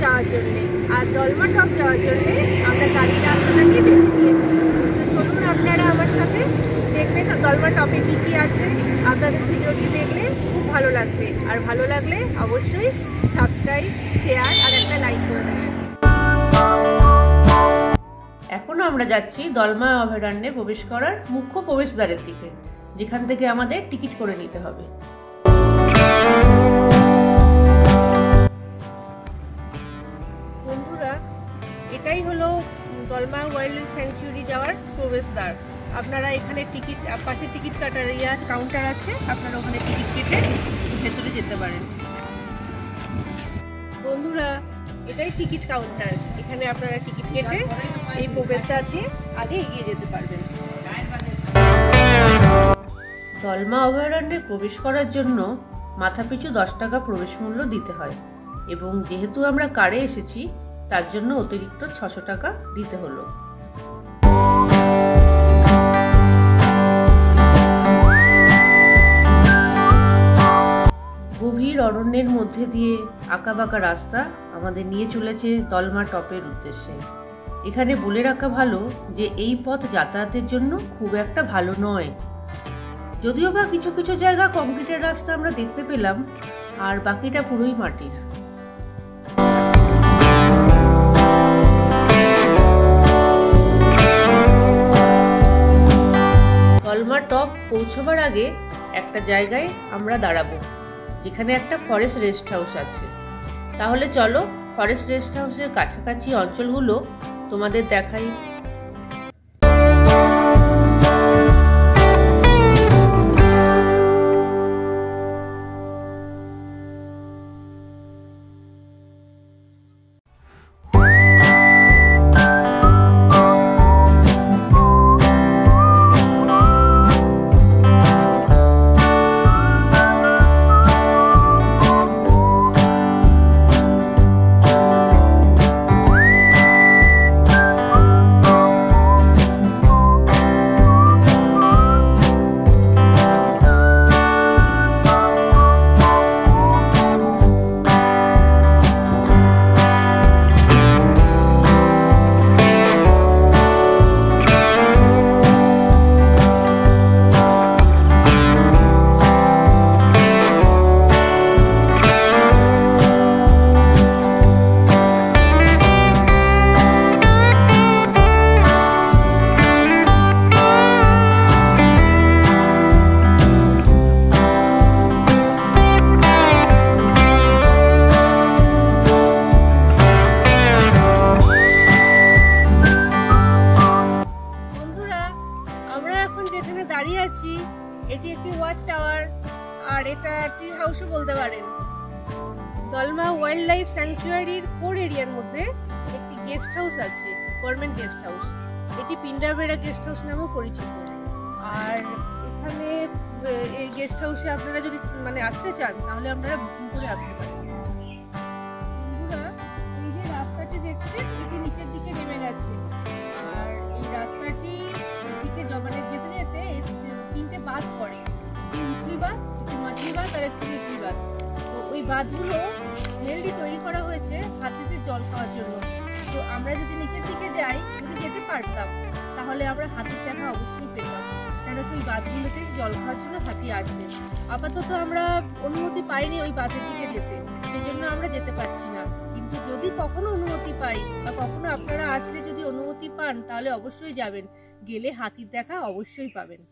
যাওয়ার জন্যে, আর দলমা টপ যাওয়ার জন্যে আমরা গাড়ির রাস্তাটাকে বেছে নিয়েছি। চলুন আপনারা আমার সাথে দেখবেন দলমা টপে কী কী আছে। আপনাদের ভিডিওটি দেখলে খুব ভালো লাগবে, আর ভালো লাগলে অবশ্যই সাবস্ক্রাইব, শেয়ার আর একটা লাইক করে দেবেন। এখন আমরা যাচ্ছি দলমা অভয়ারণ্যে প্রবেশ করার মুখ্য প্রবেশদ্বারের দিকে, যেখান থেকে আমাদের টিকিট করে নিতে হবে। বন্ধুরা, এটাই হলো দলমা ওয়াইল্ড লাইফ স্যাংচুয়ারি যাওয়ার প্রবেশদ্বার। আপনারা এখানে টিকিট, পাশে টিকিট কাটার কাউন্টার আছে, আপনারা ওখানে টিকিট কেটে ভেতরে যেতে পারেন। বন্ধুরা, এটাই টিকিট কাউন্টার, এখানে আপনারা টিকিট কেটে এই প্রবেশদ্বার দিয়ে আগে এগিয়ে যেতে পারবেন। দলমা অভয়ারণ্যে প্রবেশ করার জন্য মাথাপিছু 10 টাকা প্রবেশ মূল্য দিতে হয়, এবং যেহেতু আমরা কারে এসেছি তার জন্য অতিরিক্ত 600 টাকা দিতে হলো। গভীর অরণ্যের মধ্যে দিয়ে আঁকাবাঁকা রাস্তা আমাদের নিয়ে চলেছে দলমা টপের উদ্দেশ্যে। এখানে বলে রাখা ভালো যে এই পথ যাতায়াতের জন্য খুব একটা ভালো নয়, যদিও বা কিছু কিছু জায়গা কংক্রিটের রাস্তা আমরা দেখতে পেলাম, আর বাকিটা পুরোই মাটির। দলমা টপ পৌঁছবার আগে একটা জায়গায় আমরা দাঁড়াবো, যেখানে একটা ফরেস্ট রেস্ট হাউস আছে। তাহলে চলো ফরেস্ট রেস্ট হাউসের কাছাকাছি অঞ্চলগুলো তোমাদের দেখাই। এটি একটি ওয়াচ টাওয়ার, আর এটা ট্রি হাউসও বলতে পারেন। দলমা ওয়াইল্ড লাইফ স্যাংচুয়ারির কোর এরিয়ার মধ্যে একটি গেস্ট হাউস আছে, গভর্নমেন্ট গেস্ট হাউস। এটি পিন্ডারবেড়া গেস্ট হাউস নামেও পরিচিত। আর এখানে এই গেস্ট হাউসে আপনারা যদি আসতে চান তাহলে আপনারা বুকিং করে আসতে পারেন। বন্ধুরা, এই যে রাস্তাটি দেখছেন এটি নিচের দিকে নেমে গেছে, আর এই রাস্তাটি দিকে যেতে যেতে 3টে বাঁধ পড়ে, উঁচলি বাঁধ, মাঝলি বাঁধ আর একটি নিচলি বাঁধ। তো ওই বাঁধগুলো মেনলি তৈরি করা হয়েছে হাতিদের জল খাওয়ার জন্য। তো আমরা যদি নিচের দিকে যাই, যদি যেতে পারতাম তাহলে আমরা হাতির দেখা অবশ্যই পেতাম, কেন কি ওই বাঁধগুলোতেই জল খাওয়ার জন্য হাতি আসবে। আপাতত আমরা অনুমতি পাইনি ওই বাঁধের দিকে যেতে, সেই জন্য আমরা যেতে পারছি না। কিন্তু যদি কখনো অনুমতি পাই বা কখনো আপনারা আসলে যদি অনুমতি পান তাহলে অবশ্যই যাবেন, গেলে হাতির দেখা অবশ্যই পাবেন।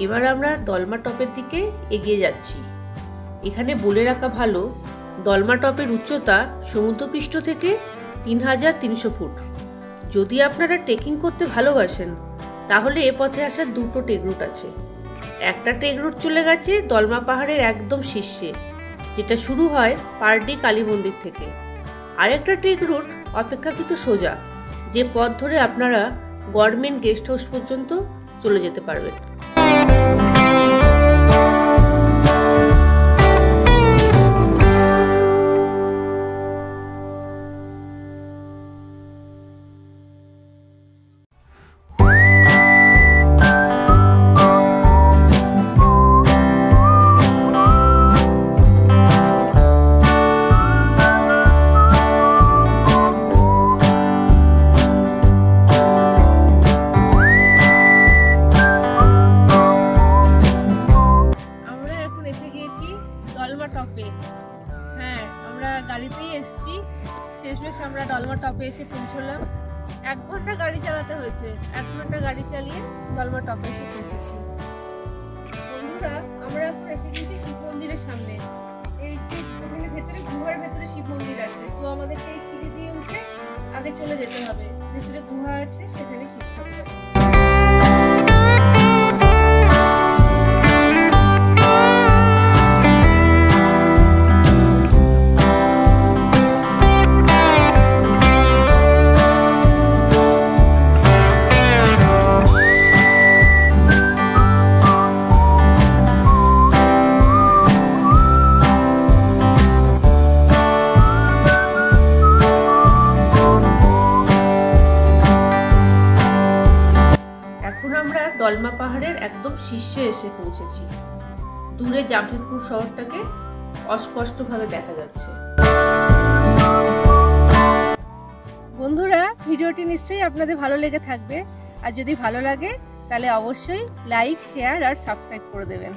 এবার আমরা দলমা টপের দিকে এগিয়ে যাচ্ছি। এখানে বলে রাখা ভালো, দলমা টপের উচ্চতা সমুদ্রপৃষ্ঠ থেকে 3300 ফুট। যদি আপনারা ট্রেকিং করতে ভালোবাসেন তাহলে এ পথে আসার দুটো ট্রেক রুট আছে। একটা ট্রেক রুট চলে গেছে দলমা পাহাড়ের একদম শীর্ষে, যেটা শুরু হয় পারডি কালী মন্দির থেকে। আরেকটা ট্রেক রুট অপেক্ষাকৃত সোজা, যে পথ ধরে আপনারা গভর্নমেন্ট গেস্ট হাউস পর্যন্ত চলে যেতে পারবেন। দলমা টপে, হ্যাঁ আমরা গাড়িতেই এসেছি। শেষমেশ আমরা দলমা টপে এসে পৌঁছলাম। 1 ঘন্টা গাড়ি চালাতে হয়েছে। 1 ঘন্টা গাড়ি চালিয়ে দলমা টপে এসে পৌঁছেছি। বন্ধুরা, আমরা এখন এসে গেছি শিব মন্দিরের সামনে। এই ভেতরে গুহার ভেতরে শিব মন্দির আছে, তো আমাদেরকে এই সিঁড়ি দিয়ে উঠে আগে চলে যেতে হবে। ভেতরে গুহা আছে, সেখানে শিব ঠাকুর আছে। আমরা দলমা পাহাড়ের একদম শীর্ষে এসে পৌঁছেছি। দূরে জামশেদপুর শহরটাকে অস্পষ্টভাবে দেখা যাচ্ছে। বন্ধুরা, ভিডিওটি নিশ্চয়ই আপনাদের ভালো লেগে থাকবে। আর যদি ভালো লাগে তাহলে অবশ্যই লাইক, শেয়ার আর সাবস্ক্রাইব করে দেবেন।